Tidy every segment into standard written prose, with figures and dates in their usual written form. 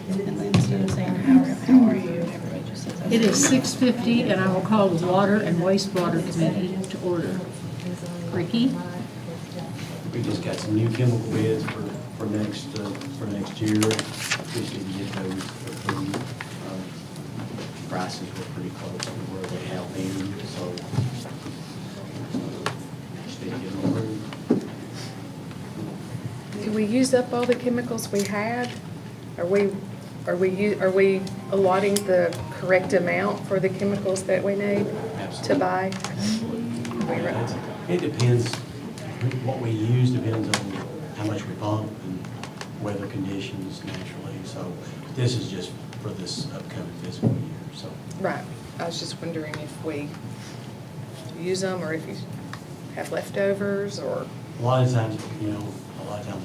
And then instead of saying, how are you, everybody just says. It is 6:50, and I will call the Water and Wastewater Committee to order. Ricky? We just got some new chemical bids for next year. Just need to get those approved. Prices were pretty close to where they have been, so just need to get them approved. Did we use up all the chemicals we had? Are we allotting the correct amount for the chemicals that we need to Absolutely. buy? It depends, what we use depends on how much we pump and weather conditions naturally. So this is just for this upcoming fiscal year, so. Right. I was just wondering if we use them or if you have leftovers or. A lot of times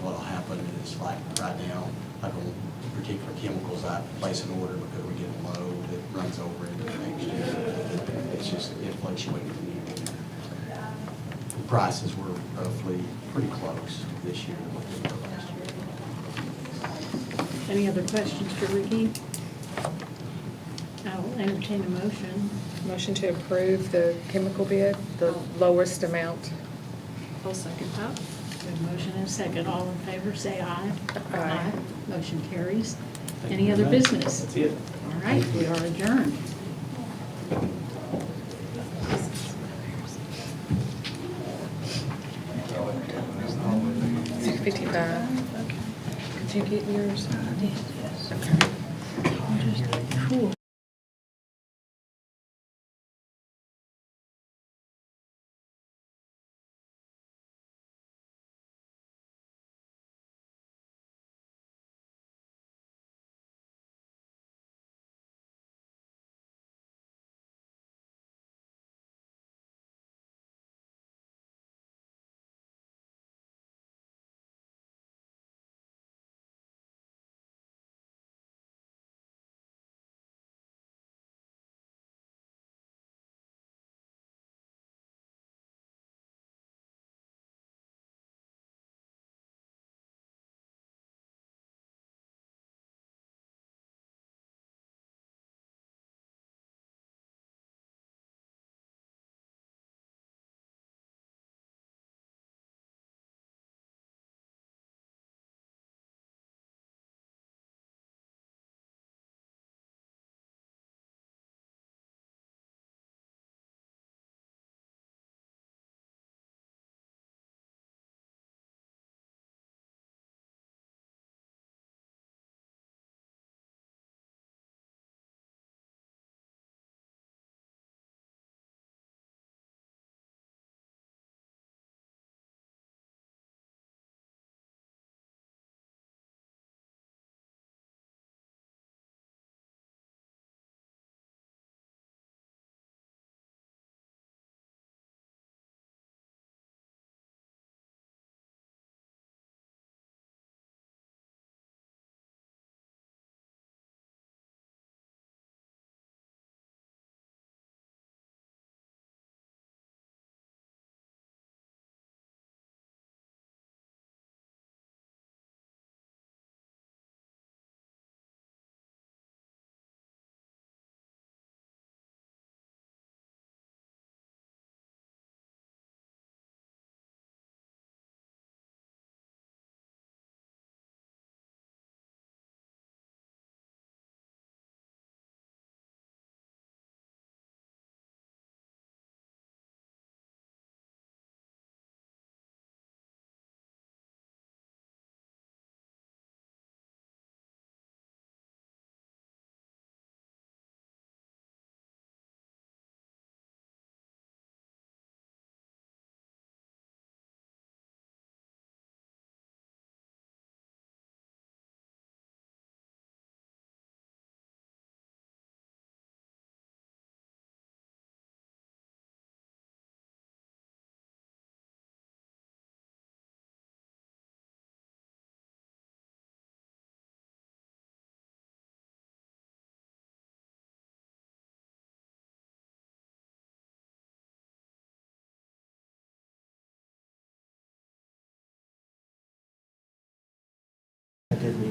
what'll happen is like right now, like on particular chemicals, I place an order because we get a load that runs over into the next year. It's just, it fluctuates from year to year. The prices were roughly pretty close this year to what they were last year. Any other questions for Ricky? I'll entertain a motion. Motion to approve the chemical bid, the lowest amount. I'll second that. We have a motion and a second. All in favor, say aye. Aye. Motion carries. Thank Any you other very much. business? That's it. All right, we are adjourned. $6.55. Did you get yours? I did, yes. Okay. Cool.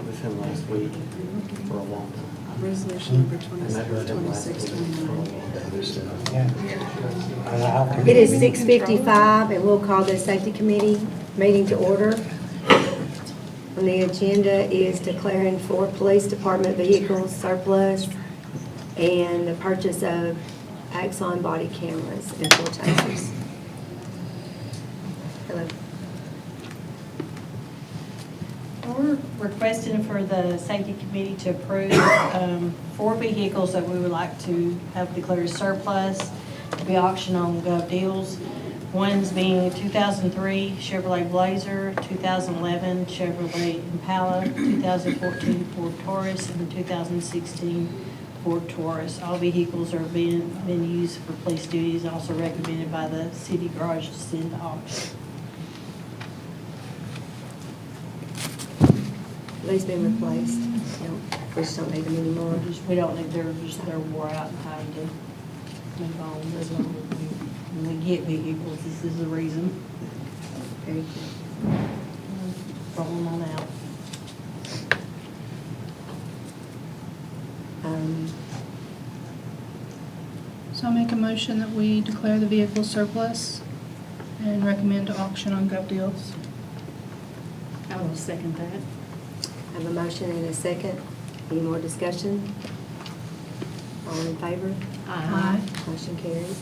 with him last week for a long time. Resolution number I met with him last 26, week for a 29. long time. It is 6:55, and we'll call the Safety Committee meeting to order. On the agenda is declaring 4 police department vehicles surplus and the purchase of Axon body cameras and 4 tasers. Hello. We're requesting for the safety committee to approve 4 vehicles that we would like to have declared as surplus to be auctioned on Gov Deals. One's being a 2003 Chevrolet Blazer, 2011 Chevrolet Impala, 2014 Ford Taurus, and the 2016 Ford Taurus. All vehicles are been used for police duties, also recommended by the city garage to send to auction. They've been replaced. We just don't need them anymore. We don't need, they're wore out and time to move on. As long as when we get vehicles, this is the reason. Very good. Throw them on out. So I'll make a motion that we declare the vehicle surplus and recommend to auction on Gov Deals. I will second that. I have a motion and a second. Any more discussion? All in favor? Aye. Motion carries.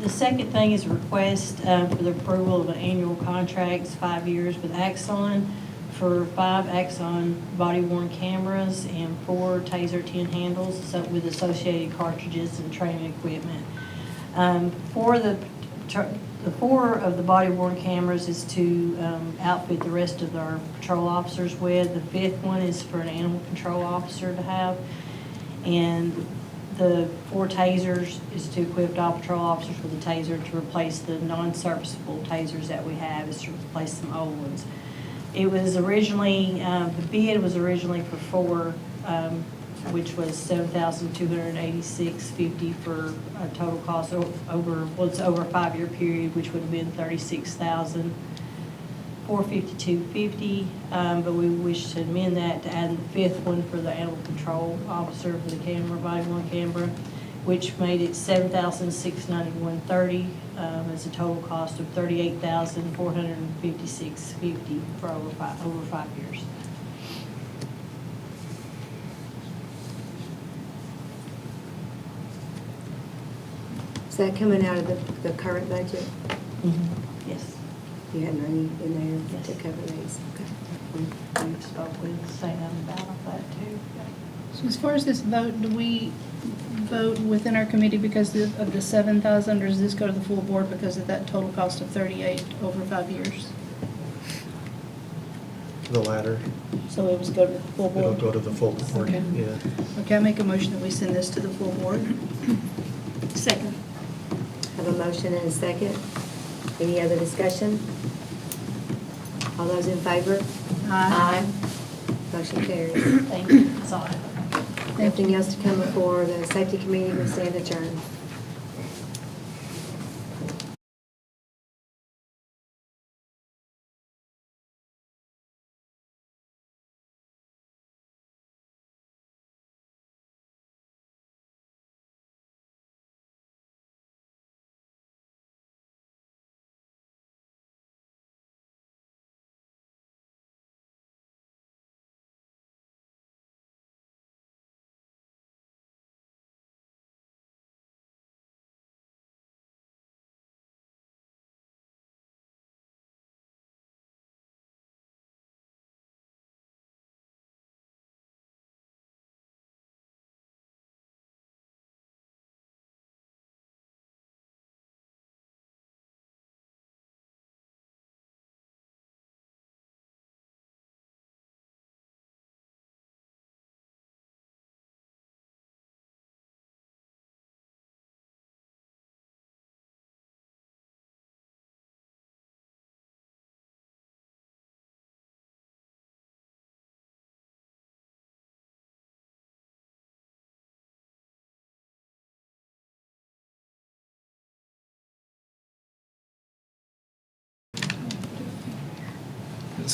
The second thing is a request for the approval of an annual contracts, 5 years with Axon for 5 Axon body-worn cameras and 4 Taser 10 handles with associated cartridges and training equipment. For the 4 of the body-worn cameras is to outfit the rest of our patrol officers with. The 5th one is for an animal control officer to have. And the 4 tasers is to equip all patrol officers with a taser to replace the non-serviceable tasers that we have, is to replace some old ones. It was originally, the bid was originally for 4, which was $7,286.50 for a total cost over a 5-year period, which would have been $36,452.50. But we wish to amend that to add the 5th one for the animal control officer for the camera, body-worn camera, which made it $7,691.30 as a total cost of $38,456.50 for over 5 years. Is that coming out of the current budget? Yes. You had money in there Yes. to cover these? Okay. We spoke with Sam about that too. So as far as this vote, do we vote within our committee because of the 7,000, or does this go to the full board because of that total cost of 38 over 5 years? The latter, So it was go to the full it'll board? go to the full board, Okay. yeah. Okay, I make a motion that we send this to the full board. Second. Have a motion and a second. Any other discussion? All those in favor? Aye. Motion carries. Thank you. That's all I have. Nothing else to come before the safety committee, we stand adjourned.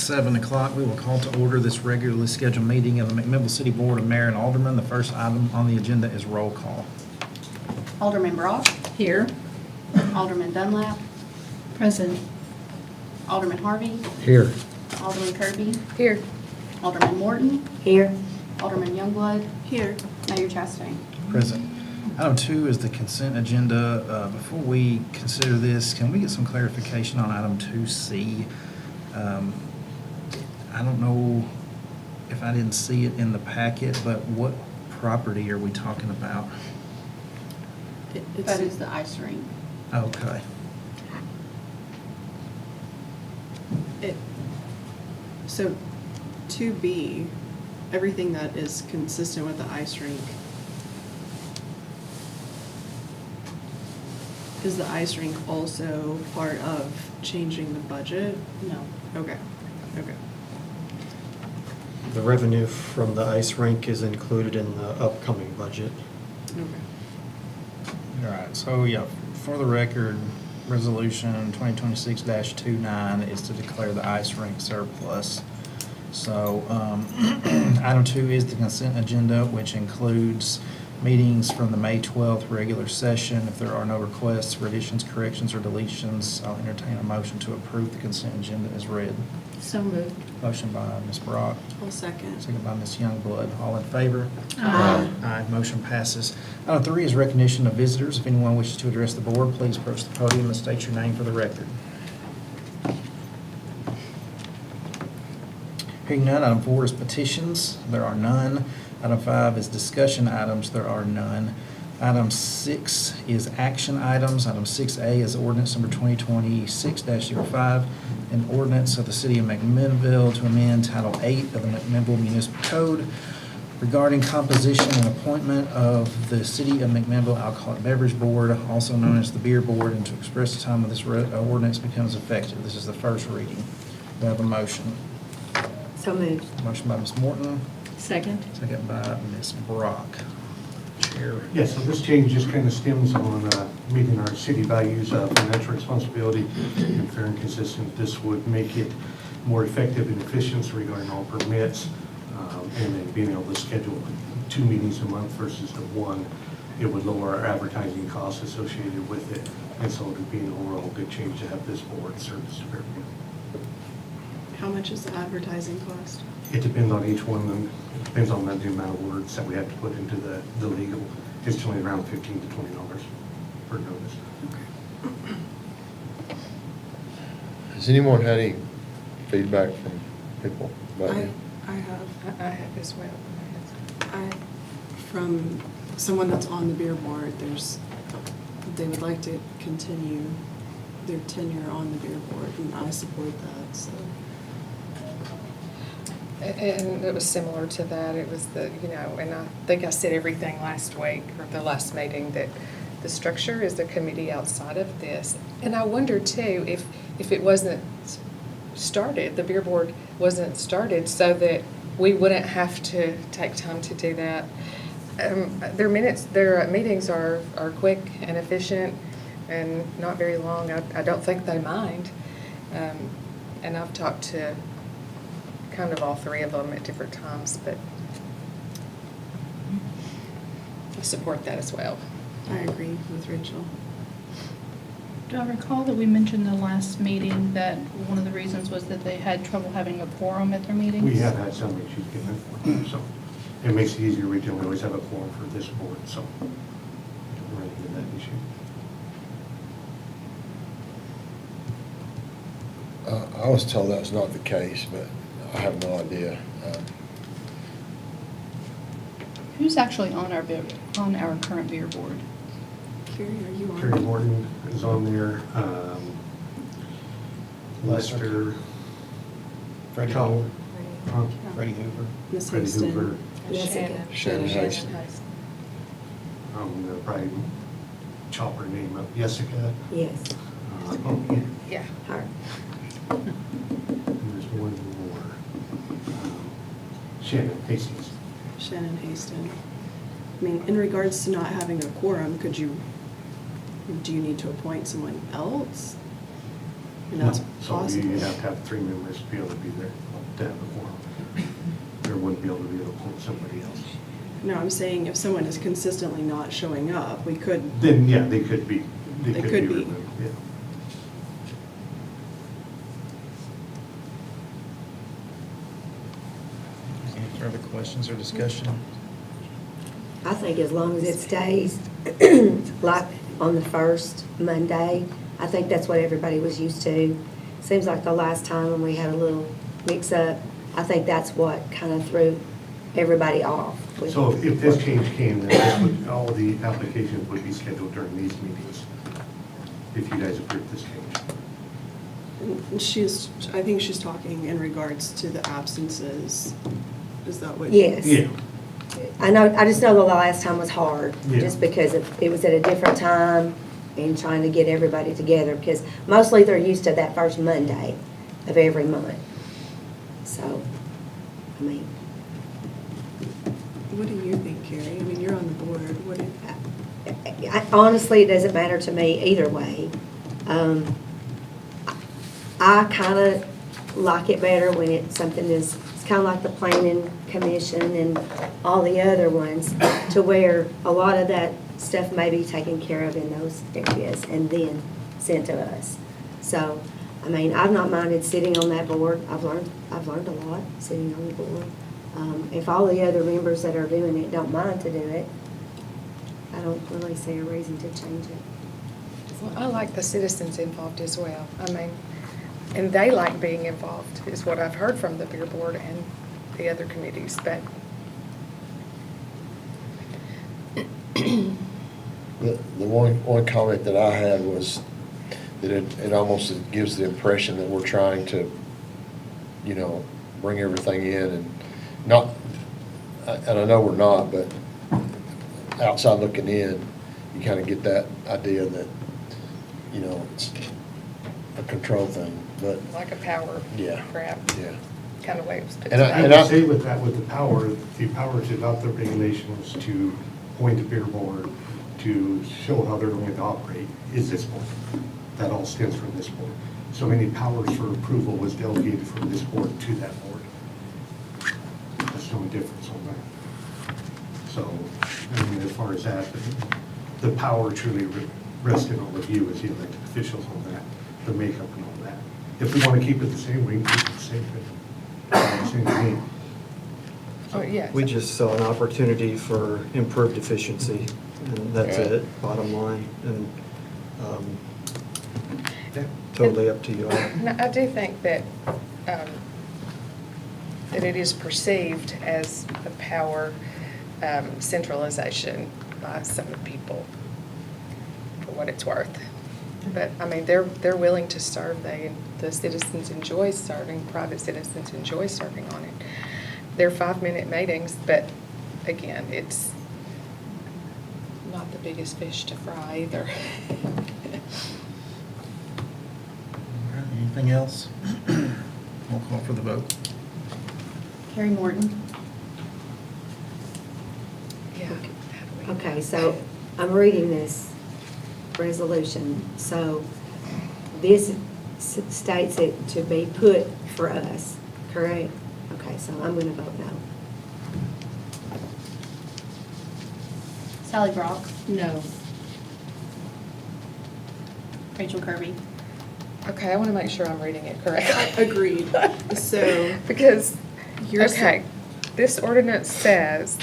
7 o'clock. We will call to order this regularly scheduled meeting of the McMinnville City Board of Mayor and Aldermen. The first item on the agenda is roll call. Alderman Brock. Here. Alderman Dunlap. Present. Alderman Harvey. Here. Alderman Kirby. Here. Alderman Morton. Here. Alderman Youngblood. Here. Mayor Chastain. Present. Item 2 is the consent agenda. Before we consider this, can we get some clarification on item 2C? I don't know if I didn't see it in the packet, but what property are we talking about? That is the ice rink. Okay. So 2B, everything that is consistent with the ice rink. Is the ice rink also part of changing the budget? No. Okay, okay. The revenue from the ice rink is included in the upcoming budget. Okay. All right, so yeah, for the record, resolution 2026-29 is to declare the ice rink surplus. So, item 2 is the consent agenda, which includes meetings from the May 12th regular session. If there are no requests for additions, corrections, or deletions, I'll entertain a motion to approve the consent agenda as read. So moved. Motion by Ms. Brock, I'll second. second by Ms. Youngblood. All in favor? Aye. Aye, motion passes. Item 3 is recognition of visitors. If anyone wishes to address the board, please approach the podium and state your name for the record. Hearing none, item 4 is petitions. There are none. Item 5 is discussion items. There are none. Item 6 is action items. Item 6A is ordinance number 2026-05, an ordinance of the City of McMinnville to amend Title 8 of the McMinnville Municipal Code regarding composition and appointment of the City of McMinnville Alcoholic Beverage Board, also known as the Beer Board, and to express the time of this ordinance becomes effective. This is the first reading. We have a motion. So moved. Motion by Ms. Morton, Second. second by Ms. Brock. Chair. Yes, so this change just kind of stems on meeting our city values of financial responsibility and fair and consistent. This would make it more effective and efficient regarding all permits, and then being able to schedule 2 meetings a month versus the 1. It would lower our advertising costs associated with it, and so it would be an overall good change to have this board service to Fairfield. How much is the advertising cost? It depends on each one, and it depends on the amount of words that we have to put into the legal. It's generally around $15 to $20 per notice. Has anyone had any feedback from people about it? I have. I have as well. From someone that's on the beer board, they would like to continue their tenure on the beer board, and I support that, so. And it was similar to that. It was and I think I said everything last week or the last meeting, that the structure is a committee outside of this. And I wonder too, if it wasn't started, the beer board wasn't started so that we wouldn't have to take time to do that. Their meetings are quick and efficient and not very long. I don't think they mind. And I've talked to kind of all 3 of them at different times, but I support that as well. I agree with Rachel. Do I recall that we mentioned in the last meeting that one of the reasons was that they had trouble having a quorum at their meetings? We have had some issues getting it for them, so it makes it easier. We generally always have a quorum for this board, so we're running into that issue. I was told that was not the case, but I have no idea. Who's actually on our current beer board? Carrie, are you on? Kerry Morton is on there, Lester. Freddie Cowell. Hoover. Freddie Hoover. Miss Freddie Haston. Hoover. Jessica. Shannon Haston. I'm gonna probably chop her name up, Jessica. Yes. Yeah. Her. And there's one more. Shannon Hastings. Shannon Haston. I mean, in regards to not having a quorum, do you need to appoint someone else? And that's So possible. you'd have to have 3 members to be able to be there to have a quorum. There wouldn't be able to be able to appoint somebody else. No, I'm saying if someone is consistently not showing up, we could, Then, yeah, they could be, They they could could be be. removed, yeah. Any further questions or discussion? I think as long as it stays like on the first Monday, I think that's what everybody was used to. Seems like the last time when we had a little mix-up, I think that's what kind of threw everybody off. So if this change came, then this would, all the applications would be scheduled during these meetings, if you guys approve this change. I think she's talking in regards to the absences. Is that what? Yes. Yeah, I just know the last time was hard, Yeah. just because it was at a different time and trying to get everybody together, because mostly they're used to that first Monday of every month. So, I mean, What do you think, Carrie? I mean, you're on the board. What do honestly, it doesn't matter to me either way. I kind of like it better when it's kind of like the planning commission and all the other ones, to where a lot of that stuff may be taken care of in those areas and then sent to us. So, I mean, I've not minded sitting on that board. I've learned a lot sitting on the board. If all the other members that are doing it don't mind to do it, I don't really see a reason to change it. Well, I like the citizens involved as well. I mean, and they like being involved, is what I've heard from the beer board and the other committees, but The one comment that I had was that it almost gives the impression that we're trying to, bring everything in and not, and I know we're not, but outside looking in, you kind of get that idea that, it's a control thing, but, like a power Yeah. grab yeah. kind of way it was put And I- I together. would say with that, with the power to adopt the regulations, to appoint a beer board, to show how they're going to operate, is this board. That all stems from this board. So any powers for approval was delegated from this board to that board. That's the only difference on that. So, I mean, as far as that, the power truly rested on the you as the elected officials on that, the makeup and all that. If we want to keep it the same, we can keep it the same, but same to me. Oh, yeah. We just saw an opportunity for improved efficiency, and that's Yeah. it, bottom line. And yeah, totally up to you all. No, I do think that that it is perceived as a power centralization by some people, for what it's worth. But, I mean, they're willing to serve. The citizens enjoy serving, private citizens enjoy serving on it. They're 5-minute meetings, but again, it's not the biggest fish to fry either. All right, anything else? We'll call for the vote. Carrie Morton. Yeah. How do we- Okay, so I'm reading this resolution. So this states it to be put for us, correct? Okay, so I'm going to vote no. Sally Brock. No. Rachel Kirby. Okay, I want to make sure I'm reading it correctly. Agreed. So Because, You're okay, this ordinance says,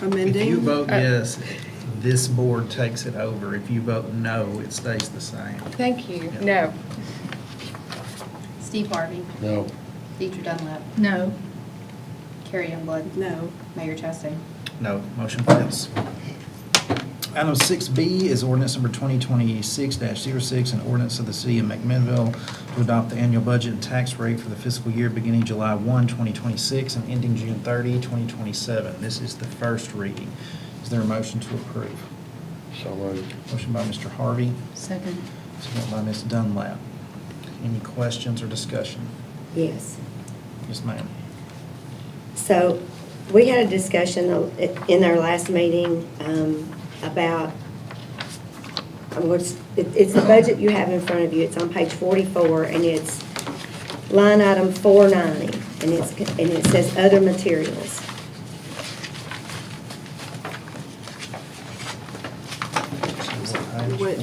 amending. If you vote yes, this board takes it over. If you vote no, it stays the same. thank you, no. Steve Harvey. No, Deidre Dunlap. No. Carrie Youngblood. No. Mayor Chastain. No, motion fails. Item 6B is ordinance number 2026-06, an ordinance of the city of McMinnville to adopt the annual budget and tax rate for the fiscal year beginning July 1, 2026 and ending June 30, 2027. This is the first reading. Is there a motion to approve? so moved. Motion by Mr. Harvey, Second. second by Ms. Dunlap. Any questions or discussion? Yes. Yes, ma'am. So we had a discussion in our last meeting about it's the budget you have in front of you. It's on page 44, and it's line item 490, and it says other materials. What?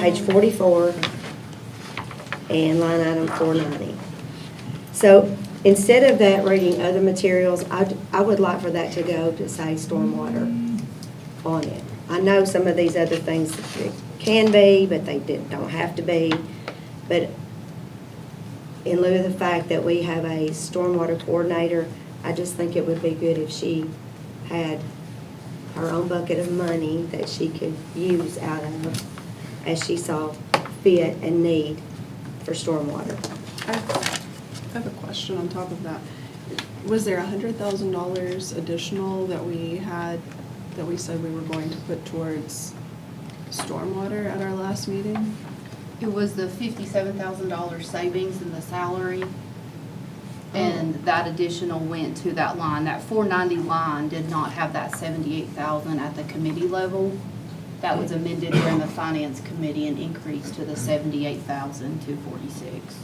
Page 44, and line item 490. So instead of that reading other materials, I would like for that to go to say stormwater on it. I know some of these other things it can be, but they don't have to be. But in lieu of the fact that we have a stormwater coordinator, I just think it would be good if she had her own bucket of money that she could use out of as she saw fit and need for stormwater. I have a question on top of that. Was there $100,000 additional that we had, that we said we were going to put towards stormwater at our last meeting? It was the $57,000 savings in the salary, and that additional went to that line. That 490 line did not have that 78,000 at the committee level. That was amended during the finance committee and increased to the 78,246.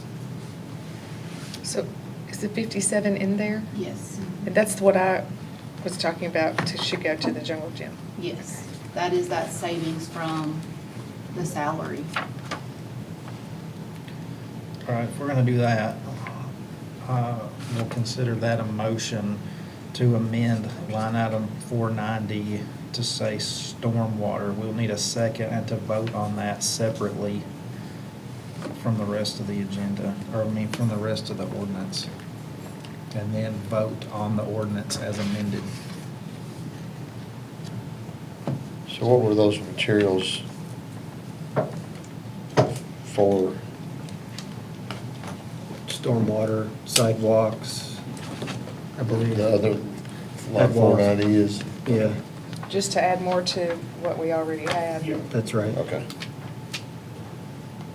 So is the 57 in there? Yes, That's what I was talking about, should go to the jungle gym. yes. That is that savings from the salary. All right, if we're gonna do that, we'll consider that a motion to amend line item 490 to say stormwater. We'll need a second and to vote on that separately from the rest of the agenda, or I mean, from the rest of the ordinance. And then vote on the ordinance as amended. So what were those materials for? Stormwater, sidewalks, I believe. The other, like Sidewalks. 490 is? Yeah, Just to add more to what we already had. that's right. Okay.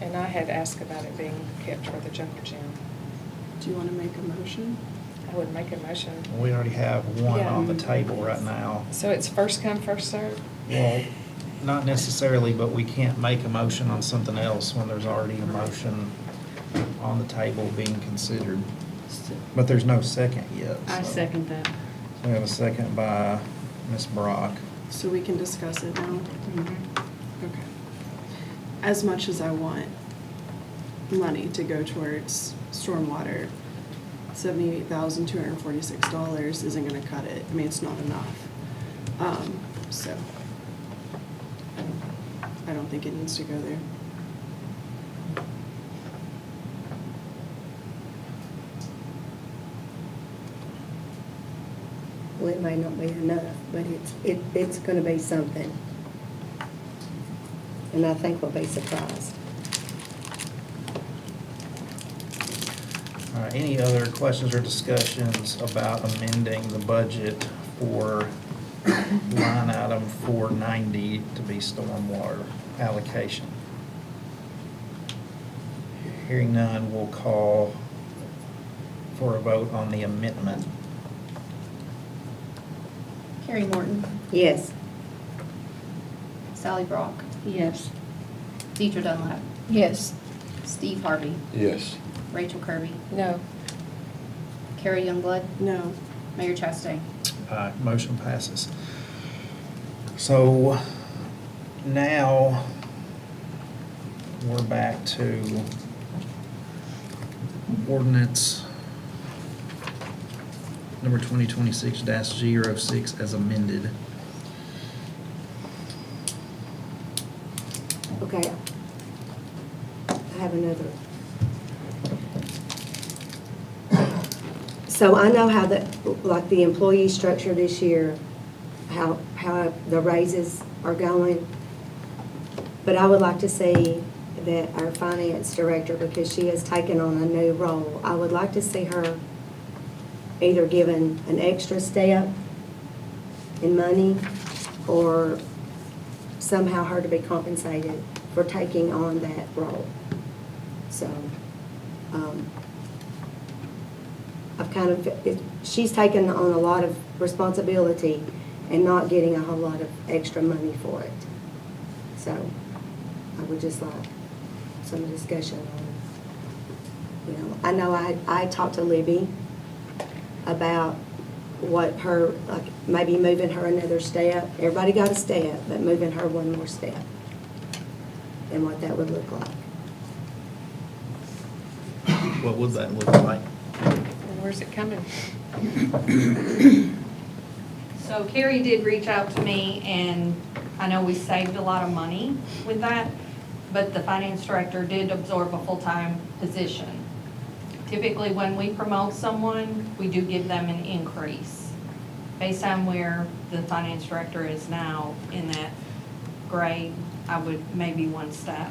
And I had asked about it being kept for the jungle gym. Do you want to make a motion? I would make a motion. We already have one Yeah. on the table right now. So it's first come, first served? Well, not necessarily, but we can't make a motion on something else when there's already a motion on the table being considered. But there's no second yet. I so. second that. We have a second by Ms. Brock. So we can discuss it now? Mm-hmm. Okay. As much as I want money to go towards stormwater, $78,246 isn't gonna cut it. I mean, it's not enough. So I don't think it needs to go there. Well, it may not be enough, but it's gonna be something. And I think we'll be surprised. All right, any other questions or discussions about amending the budget for line item 490 to be stormwater allocation? Hearing none, we'll call for a vote on the amendment. Carrie Morton, Yes. Sally Brock, Yes. Deidre Dunlap, yes. Steve Harvey, Yes. Rachel Kirby, No. Carrie Youngblood, No. Mayor Chastain. Motion passes. So now we're back to ordinance number 2026-06 as amended. Okay. I have another. So I know how like the employee structure this year, how the raises are going. But I would like to see that our finance director, because she has taken on a new role, I would like to see her either given an extra step in money or somehow her to be compensated for taking on that role. So, I've kind of, she's taken on a lot of responsibility and not getting a whole lot of extra money for it. So, I would just like some discussion on, I know I talked to Libby about what her, like, maybe moving her another step. Everybody got a step, but moving her one more step, and what that would look like. What would that look like? And where's it coming? So Carrie did reach out to me, and I know we saved a lot of money with that, but the finance director did absorb a full-time position. Typically, when we promote someone, we do give them an increase. Based on where the finance director is now in that grade, I would maybe one step.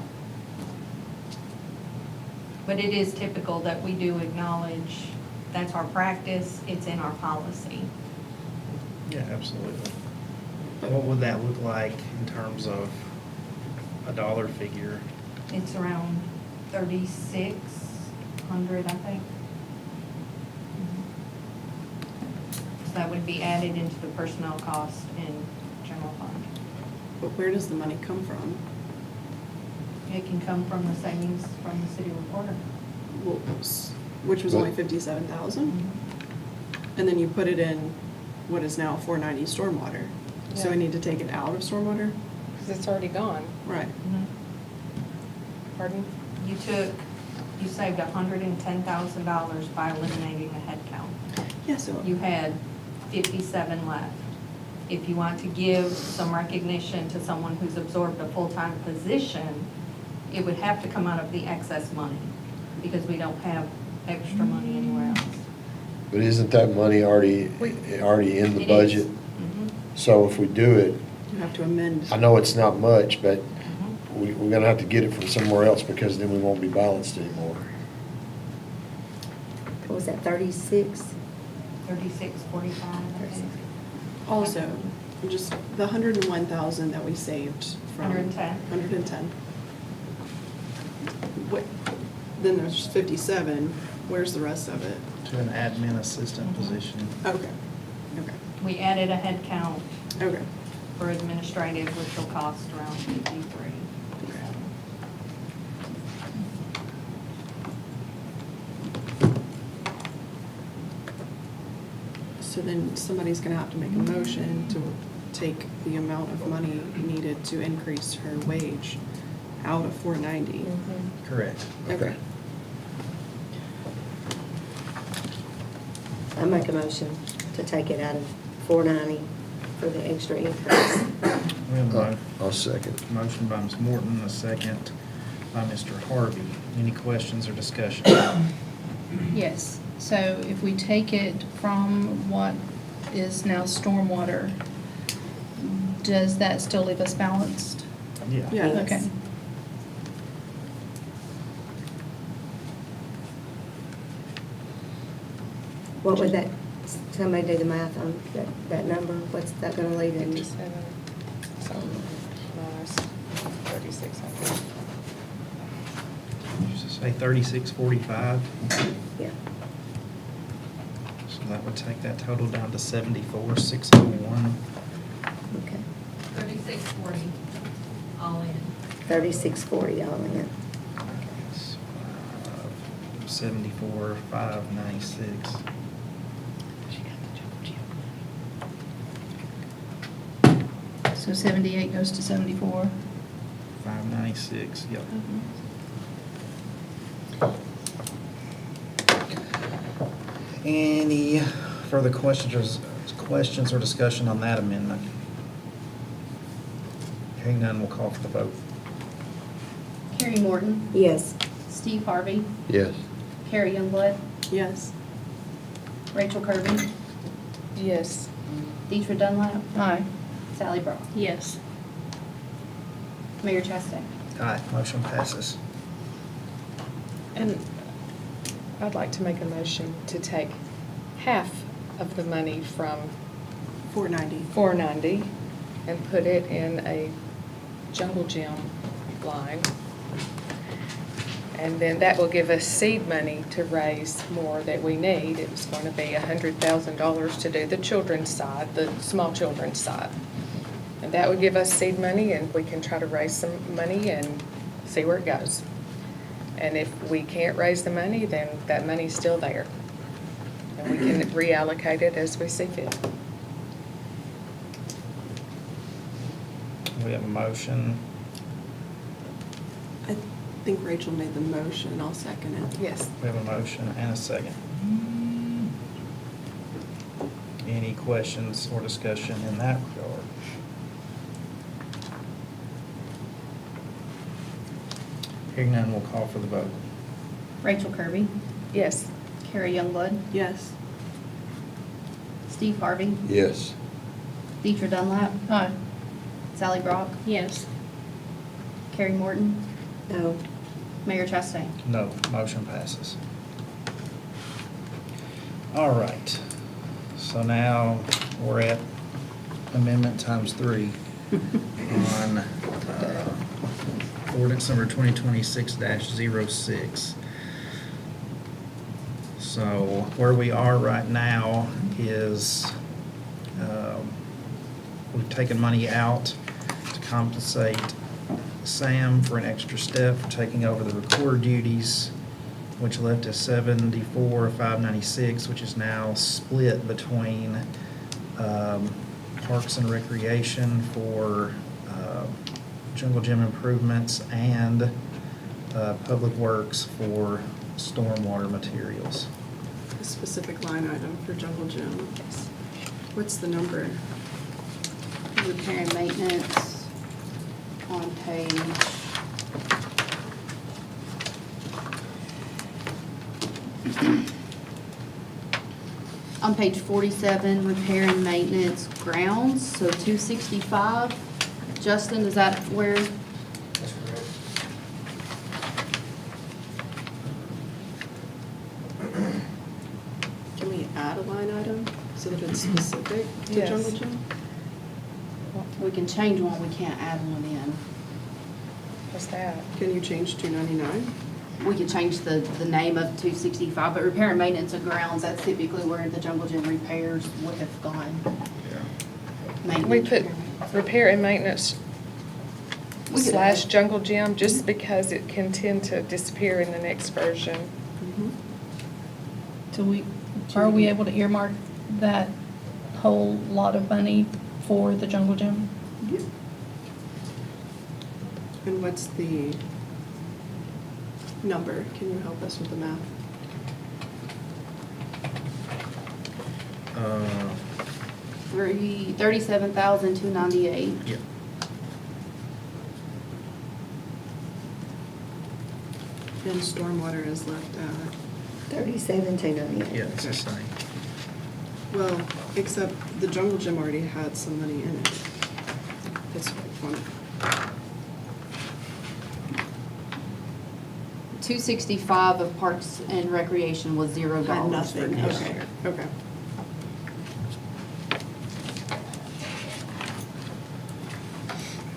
But it is typical that we do acknowledge, that's our practice, it's in our policy. Yeah, absolutely. What would that look like in terms of a dollar figure? It's around 3,600, I think. So that would be added into the personnel cost in general fund. But where does the money come from? It can come from the savings from the city recorder. Well, which was only 57,000? And then you put it in what is now 490 stormwater. So we Yeah. need to take it out of stormwater? Because it's already gone. Right. Pardon? You saved $110,000 by eliminating the head count. Yeah, so. You had 57 left. If you want to give some recognition to someone who's absorbed a full-time position, it would have to come out of the excess money, because we don't have extra money anywhere else. But isn't that money already in the It budget? is. Mhm. So if we do it, You have to amend. I know it's not much, but Mhm. we're gonna have to get it from somewhere else because then we won't be balanced anymore. What was that, 36? 3645, I think. Also, just the 101,000 that we saved from. 110. 110. What, then there's 57, where's the rest of it? To an admin assistant position. Okay, okay, We added a head count okay. for administrative, which will cost around 53. So then somebody's gonna have to make a motion to take the amount of money needed to increase her wage out of 490. Correct. Okay. I make a motion to take it out of 490 for the extra increase. We have a I'll second. motion by Ms. Morton, a second by Mr. Harvey. Any questions or discussion? Yes, so if we take it from what is now stormwater, does that still leave us balanced? Yeah. Yeah. Okay. What would that, somebody do the math on that number? What's that gonna leave in? 57, so minus 3,600. Did you say 3645? Yeah. So that would take that total down to 74,601. Okay. 3640, all in. 3640 all in. 74,596. So 78 goes to 74? 596, yep. Any further questions or discussion on that amendment? Hearing none, we'll call for the vote. Carrie Morton, Yes. Steve Harvey, Yes. Carrie Youngblood, Yes. Rachel Kirby, Yes. Deidre Dunlap. Aye. Sally Brock. Yes. Mayor Chastain. Aye, motion passes. And I'd like to make a motion to take half of the money from 490. 490 and put it in a jungle gym line. And then that will give us seed money to raise more that we need. It was going to be $100,000 to do the children's side, the small children's side. And that would give us seed money, and we can try to raise some money and see where it goes. And if we can't raise the money, then that money's still there. And we can reallocate it as we see fit. We have a motion. I think Rachel made the motion, I'll second it. Yes. We have a motion and a second. Any questions or discussion in that regard? Hearing none, we'll call for the vote. Rachel Kirby, Yes. Carrie Youngblood, Yes. Steve Harvey, Yes. Deidre Dunlap. Aye. Sally Brock, Yes. Carrie Morton, No. Mayor Chastain. No, motion passes. All right, so now we're at amendment times 3 on ordinance number 2026-06. So where we are right now is we've taken money out to compensate Sam for an extra step for taking over the recorder duties, which left us $74,596, which is now split between Parks and Recreation for jungle gym improvements and Public Works for stormwater materials. A specific line item for jungle gym. What's the number? Repair and maintenance on page. On page 47, repair and maintenance grounds, so 265. Justin, is that where? That's correct. Can we add a line item so that it's specific to Yes. jungle gym? We can change one, we can't add one in. What's that? Can you change 299? We could change the name of 265, but repair and maintenance of grounds, that's typically where the jungle gym repairs would have gone. Maintenance, We put repair, maintenance. repair and maintenance We could / add- jungle gym, just because it can tend to disappear in the next version. Mm-hmm. Are we able to earmark that whole lot of money for the jungle gym? And what's the number? Can you help us with the math? Uh, 37,298. Yeah. And stormwater is left at, 37,298. Yeah, it's the same. well, except the jungle gym already had some money in it. This one. 265 of Parks and Recreation was $0 Had for nothing, next okay, year. okay.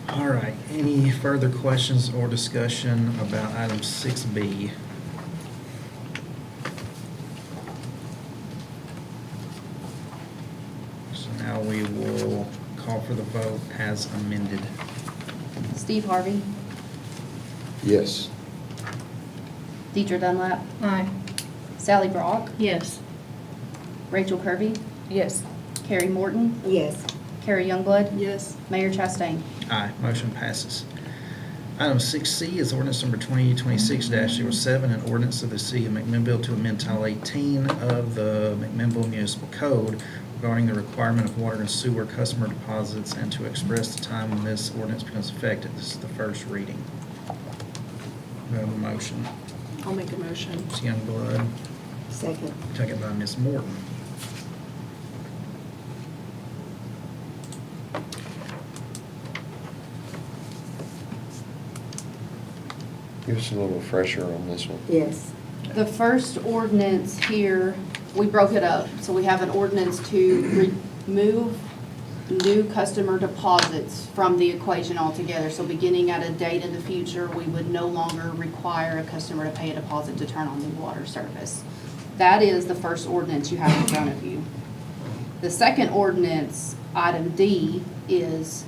All right, any further questions or discussion about item 6B? So now we will call for the vote as amended. Steve Harvey, Yes. Deidre Dunlap, Aye. Sally Brock, Yes. Rachel Kirby, Yes. Carrie Morton, Yes. Carrie Youngblood, Yes. Mayor Chastain. Aye, motion passes. Item 6C is ordinance number 2026-07, an ordinance of the City of McMinnville to amend Title 18 of the McMinnville Municipal Code regarding the requirement of water and sewer customer deposits and to express the time when this ordinance becomes effective. This is the first reading. We have a motion. I'll make a motion. Ms. Youngblood, Second. second by Ms. Morton. Give us a little refresher on this one. Yes. The first ordinance here, we broke it up, so we have an ordinance to remove new customer deposits from the equation altogether. So beginning at a date in the future, we would no longer require a customer to pay a deposit to turn on the water service. That is the first ordinance you have in front of you. The second ordinance, item D, is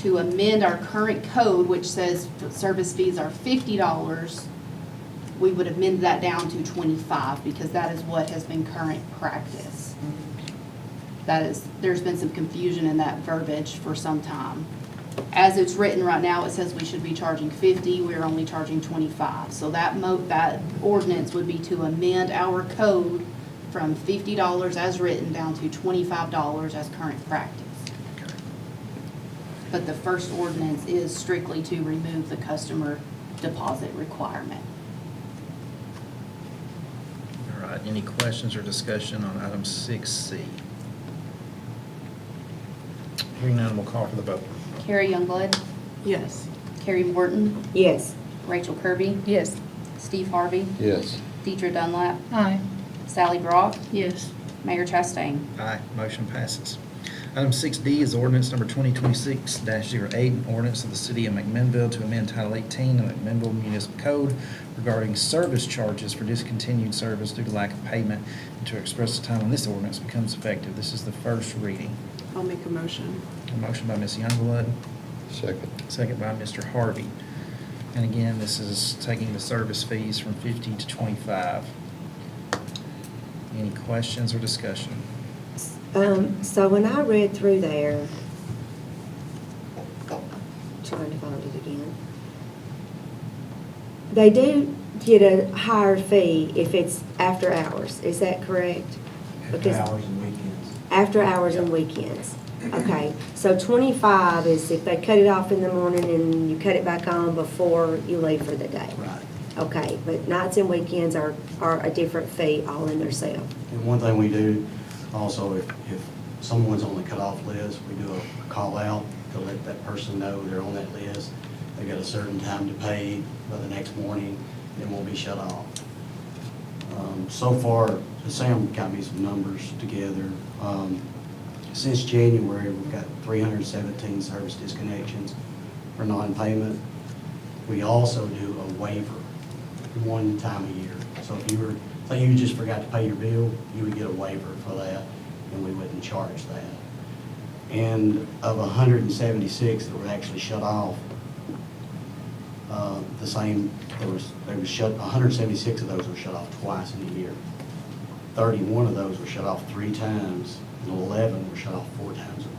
to amend our current code, which says service fees are $50, we would amend that down to 25 because that is what has been current practice. There's been some confusion in that verbiage for some time. As it's written right now, it says we should be charging 50, we're only charging 25. So that ordinance would be to amend our code from $50 as written down to $25 as current practice. But the first ordinance is strictly to remove the customer deposit requirement. All right, any questions or discussion on item 6C? Hearing none, we'll call for the vote. Carrie Youngblood, Yes. Carrie Morton, Yes. Rachel Kirby, Yes. Steve Harvey, Yes. Deidre Dunlap, Aye. Sally Brock, Yes. Mayor Chastain. Aye, motion passes. Item 6D is ordinance number 2026-08, an ordinance of the city of McMinnville to amend Title 18 of the McMinnville Municipal Code regarding service charges for discontinued service due to lack of payment, and to express the time when this ordinance becomes effective. This is the first reading. I'll make a motion. A motion by Ms. Youngblood, Second. second by Mr. Harvey. And again, this is taking the service fees from 50 to 25. Any questions or discussion? So when I read through there, trying to find it again, they do get a higher fee if it's after hours, is that correct? Because- Hours and weekends. After hours and weekends. Okay, so 25 is if they cut it off in the morning and you cut it back on before you leave for the day. Right. Okay, but nights and weekends are a different fee all in themselves. And one thing we do also, if someone's on the cutoff list, we do a call out to let that person know they're on that list. They got a certain time to pay by the next morning, then we'll be shut off. So far, Sam got me some numbers together. Since January, we've got 317 service disconnections for non-payment. We also do a waiver one time a year. So if you just forgot to pay your bill, you would get a waiver for that, and we wouldn't charge that. And of 176 that were actually shut off, they were shut, 176 of those were shut off twice in a year. 31 of those were shut off 3 times, and 11 were shut off 4 times or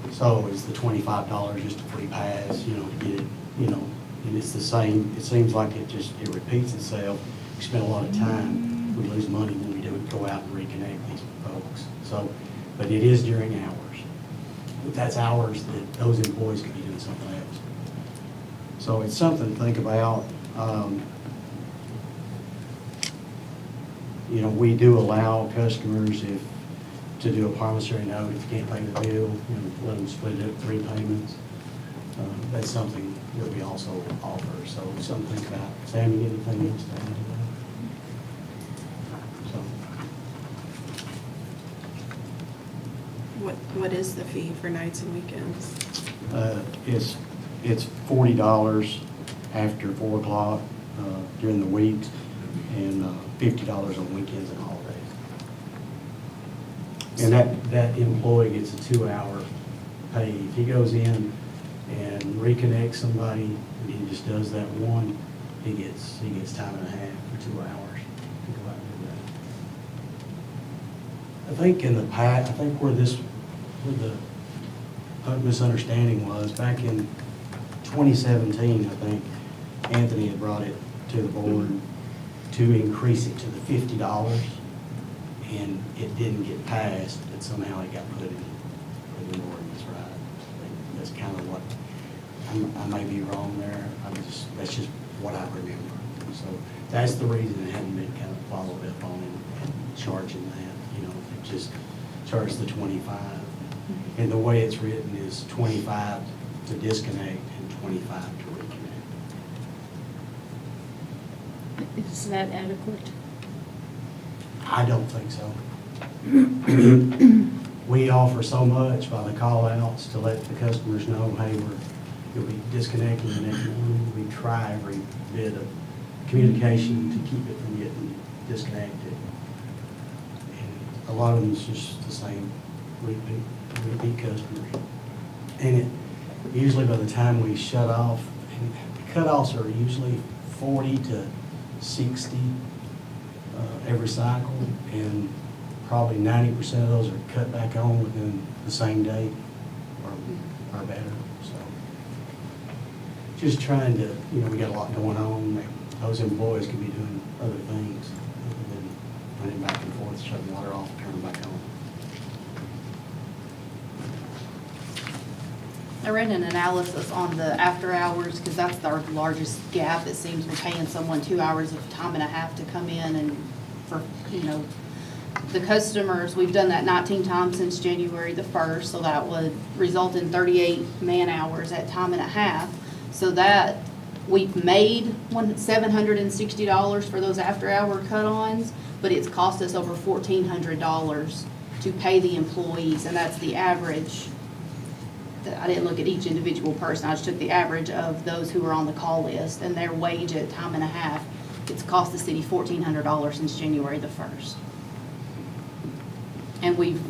more. So is the $25 just a free pass, to get it, and it's the same, it seems like it repeats itself. We spend a lot of time, we lose money when we do go out and reconnect these folks. So, but it is during hours. That's hours that those employees could be doing something else. So it's something to think about. We do allow customers to do a promissory note if you can't pay the bill, let them split it up 3 payments. That's something that we also offer, so something to think about. Sam, you get anything else to add to that? What is the fee for nights and weekends? It's $40 after 4 o'clock during the weeks, and $50 on weekends and holidays. And that employee gets a 2-hour pay. If he goes in and reconnects somebody, and he just does that one, he gets time and a half for 2 hours to go out and do that. I think in the past, where the misunderstanding was, back in 2017, I think Anthony had brought it to the board to increase it to the $50, and it didn't get passed, but somehow it got put in the ordinance, right? That's kind of what, I may be wrong there, that's just what I remember. So that's the reason it hadn't been kind of followed up on and charging that, it just charged the 25. And the way it's written is 25 to disconnect and 25 to reconnect. Is that adequate? I don't think so. We offer so much by the call outs to let the customers know, hey, you'll be disconnecting the next morning. We try every bit of communication to keep it from getting disconnected. And a lot of them is just the same, repeat customers. And it, usually by the time we shut off, and cutoffs are usually 40 to 60 every cycle, and probably 90% of those are cut back on within the same day or better, so. Just trying to, we got a lot going on. Those employees could be doing other things other than running back and forth, shutting water off, turning back on. I ran an analysis on the after hours, because that's our largest gap. It seems we're paying someone 2 hours of time and a half to come in and for, the customers, we've done that 19 times since January the 1st, so that would result in 38 man-hours at time and a half. So that, we've made $760 for those after-hour cut-ons, but it's cost us over $1,400 to pay the employees, and that's the average. I didn't look at each individual person, I just took the average of those who are on the call list, and their wage at time and a half. It's cost the city $1,400 since January the 1st. And we've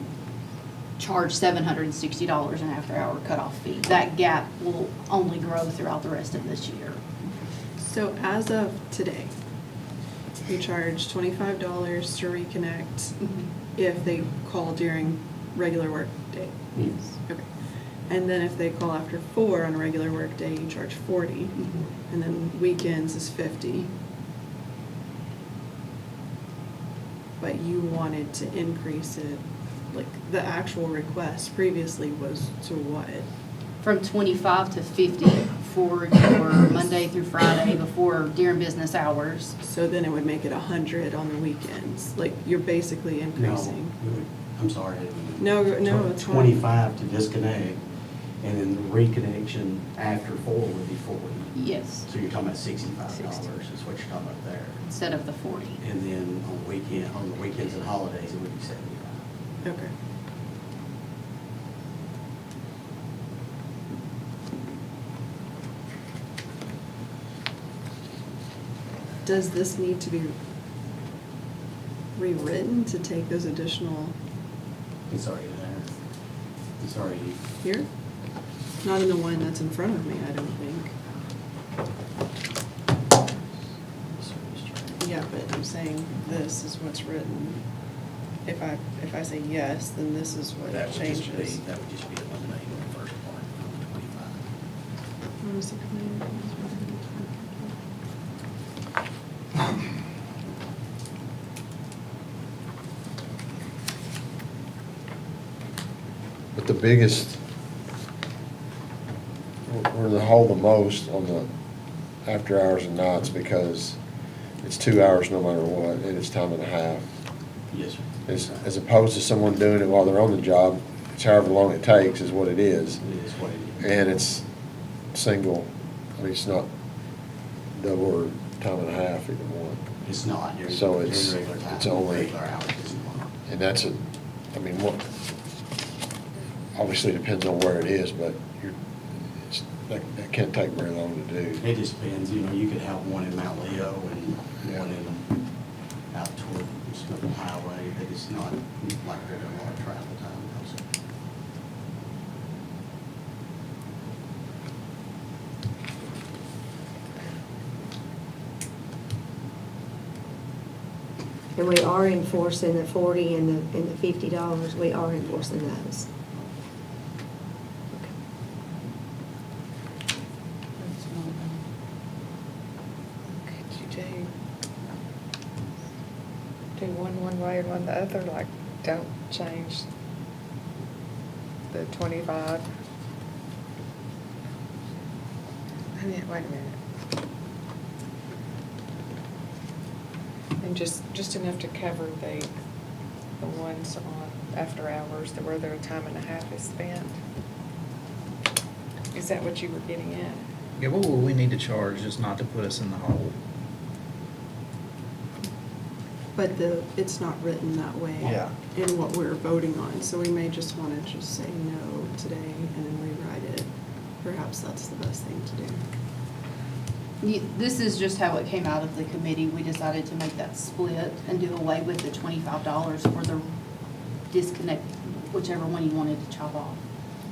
charged $760 an after-hour cutoff fee. That gap will only grow throughout the rest of this year. So as of today, we charge $25 to reconnect if they call during regular work day. Yes. Okay. And then if they call after 4 on a regular work day, you charge 40. And then weekends is 50. But you wanted to increase it, like the actual request previously was to what? From 25 to 50 for your Monday through Friday during business hours. So then it would make it 100 on the weekends. Like you're basically increasing. No, I'm sorry. No, it's fine. 25 to disconnect, and then the reconnection after 4 would be 40. Yes, So you're talking about $65 is what you're talking about there. instead of the 40. And then on the weekends and holidays, it would be 75. Okay. Does this need to be rewritten to take those additional It's already there. It's already, here? Not in the one that's in front of me, I don't think. Yeah, but I'm saying this is what's written. If I say yes, then this is what that would just be, changes. that would just be eliminating the first part of the 25. What was the plan? But the biggest, we're the hold the most on the after hours and nights because it's 2 hours no matter what, and it's time and a half. Yes, sir. As opposed to someone doing it while they're on the job, it's however long it takes is what it is. It is what it is. And it's single, I mean, it's not double or time and a half either one. It's not. So During it's- regular time, it's only- regular hours, it's not. And that's obviously depends on where it is, but that can't take very long to do. It just depends, you could have one in Mount Leo and one in out toward Smithville Highway, that is not like they're doing a lot of travel time. Also. And we are enforcing the 40 and the $50. We are enforcing those. Could you do one way and one the other, like don't change the 25? Wait a minute. And just enough to cover the ones on after hours, where their time and a half is spent? Is that what you were getting at? Yeah, what will we need to charge just not to put us in the hole? But it's not written that way. Yeah. In what we're voting on, so we may just want to just say no today and then rewrite it. Perhaps that's the best thing to do. This is just how it came out of the committee. We decided to make that split and do away with the $25 for the disconnect, whichever one you wanted to chop off.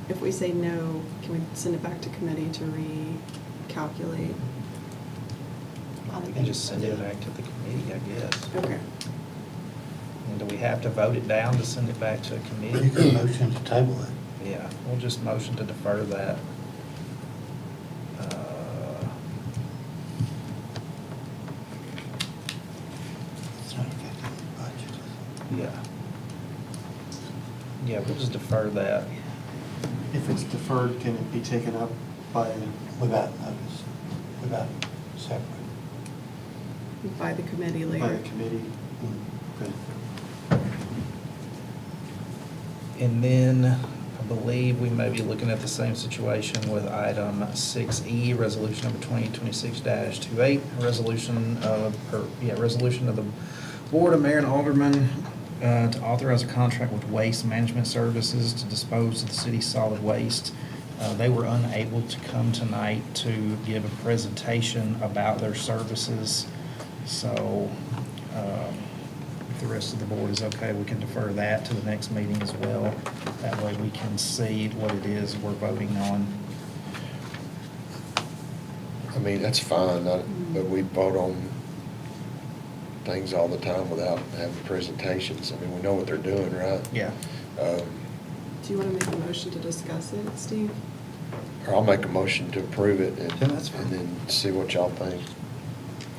If we say no, can we send it back to committee to recalculate? We can just send it back to the committee, I guess. Okay. And do we have to vote it down to send it back to a You committee? can motion to table it. Yeah, we'll just motion to defer that. It's not affecting the budget, is Yeah. Yeah, we'll just defer that. If it's deferred, can it be taken up by, it? Without notice, without separate. By the committee by later. the committee? Good. And then I believe we may be looking at the same situation with item 6E, resolution number 2026-28, resolution of the Board of Mayor and Aldermen to authorize a contract with Waste Management Services to dispose of the city's solid waste. They were unable to come tonight to give a presentation about their services. So if the rest of the board is okay, we can defer that to the next meeting as well. That way we can see what it is we're voting on. I mean, that's fine, but we vote on things all the time without having presentations. I mean, we know what they're doing, right? Yeah. Do you want to make a motion to discuss it, Steve? Or I'll make a motion to approve it and Yeah, that's fine. and then see what y'all think.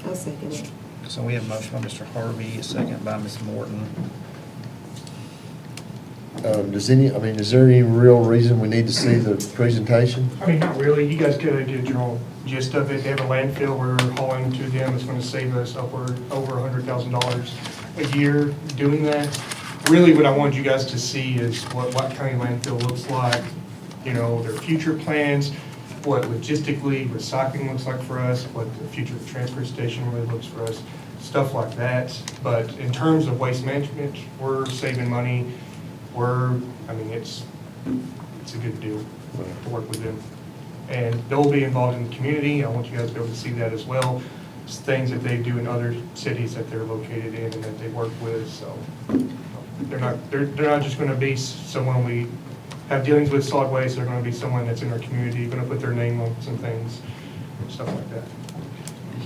I'll second it. So we have a motion by Mr. Harvey, a second by Ms. Morton. Is there any real reason we need to see the presentation? I mean, not really. You guys get a general gist of it. They have a landfill we're hauling to them. It's going to save us over $100,000 a year doing that. Really, what I wanted you guys to see is what county landfill looks like, you know, their future plans, what logistically recycling looks like for us, what the future transfer station really looks for us, stuff like that. But in terms of waste management, we're saving money. It's a good deal to work with them. And they'll be involved in the community. I want you guys to be able to see that as well. It's things that they do in other cities that they're located in and that they work with, so they're not just gonna be someone we have dealings with solid waste. They're gonna be someone that's in our community, gonna put their name on some things, stuff like that.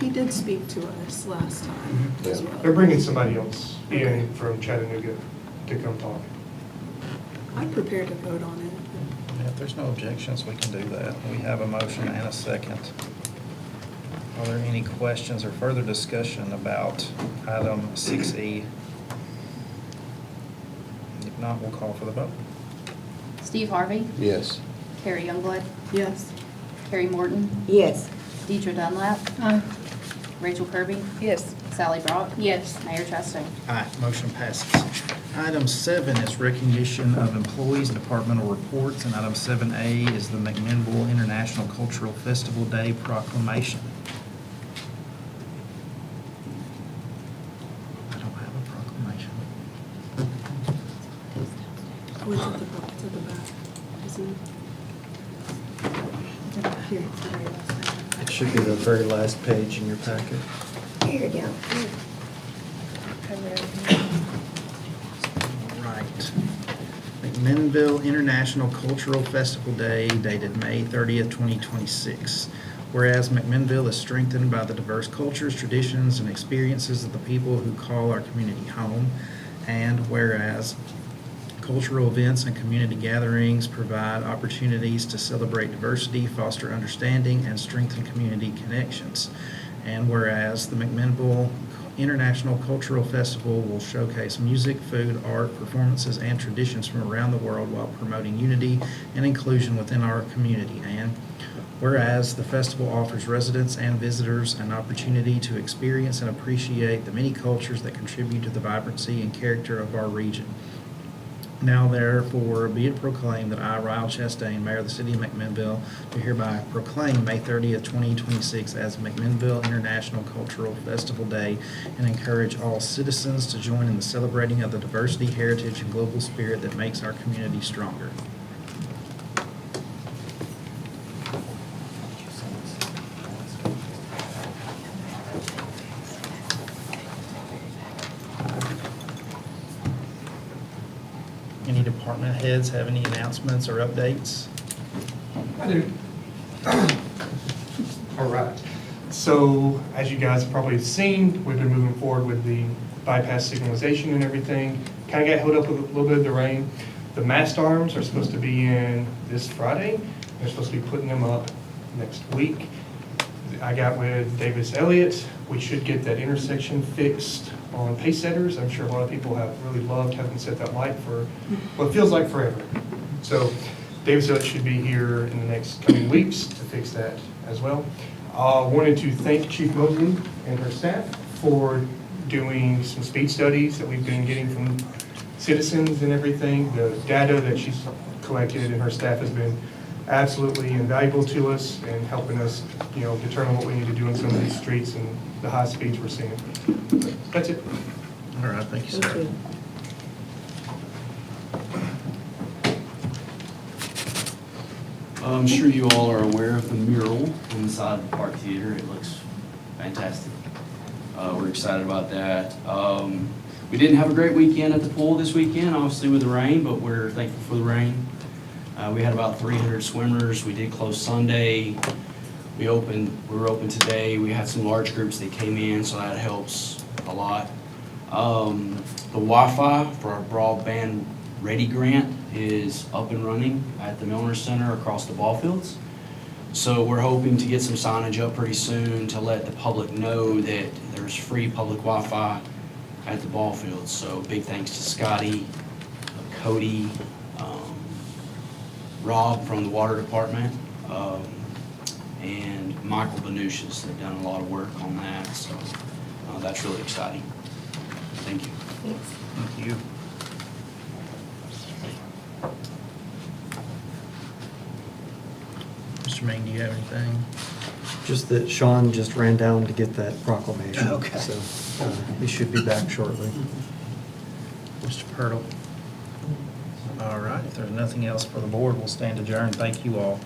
He did speak to us last time as well. They're bringing somebody else in from Chattanooga to come talk. I'm prepared to vote on it. If there's no objections, we can do that. We have a motion and a second. Are there any questions or further discussion about item 6E? If not, we'll call for the vote. Steve Harvey, Yes. Carrie Youngblood, Yes. Carrie Morton, Yes. Deidre Dunlap, Rachel Kirby, Yes. Sally Brock, Yes. Mayor Chastain. Aye, motion passes. Item 7 is recognition of employees' departmental reports, and item 7A is the McMinnville International Cultural Festival Day proclamation. I don't have a proclamation. Oh, it's at the back, isn't it? Here. It should be the very last page in your packet. Here you go. All right. McMinnville International Cultural Festival Day dated May 30th, 2026. Whereas McMinnville is strengthened by the diverse cultures, traditions, and experiences of the people who call our community home. And whereas cultural events and community gatherings provide opportunities to celebrate diversity, foster understanding, and strengthen community connections. And whereas the McMinnville International Cultural Festival will showcase music, food, art, performances, and traditions from around the world while promoting unity and inclusion within our community. And whereas the festival offers residents and visitors an opportunity to experience and appreciate the many cultures that contribute to the vibrancy and character of our region. Now therefore be it proclaimed that I, Ryle Chastain, Mayor of the City of McMinnville, do hereby proclaim May 30th, 2026 as McMinnville International Cultural Festival Day and encourage all citizens to join in the celebrating of the diversity, heritage, and global spirit that makes our community stronger. Any department heads have any announcements or updates? I do. All right. So, as you guys have probably seen, we've been moving forward with the bypass signalization and everything. Kind of got held up with a little bit of the rain. The mast arms are supposed to be in this Friday. They're supposed to be putting them up next week. I got with Davis Elliott. We should get that intersection fixed on pace setters. I'm sure a lot of people have really loved having set that light for what feels like forever. So Davis Elliott should be here in the next coming weeks to fix that as well. Wanted to thank Chief Mosley and her staff for doing some speed studies that we've been getting from citizens and everything. The data that she's collected and her staff has been absolutely invaluable to us and helping us, determine what we need to do on some of these streets and the high speeds we're seeing. That's it. All right, thank you, sir. Thank you. I'm sure you all are aware of the mural on the side of the Park Theater. It looks fantastic. We're excited about that. We didn't have a great weekend at the pool this weekend, obviously with the rain, but we're thankful for the rain. We had about 300 swimmers. We did close Sunday. We were open today. We had some large groups that came in, so that helps a lot. The Wi-Fi for our broadband ready grant is up and running at the Milner Center across the ball fields. So we're hoping to get some signage up pretty soon to let the public know that there's free public Wi-Fi at the ball fields. So big thanks to Scotty, Cody, Rob from the water department, and Michael Benushis. They've done a lot of work on that, so that's really exciting. Thank you. Thank you. Mr. Main, do you have anything? Just that Sean just ran down to get that proclamation. Okay. So he should be back shortly. Mr. Purtle? All right, if there's nothing else for the board, we'll stand adjourned. Thank you all.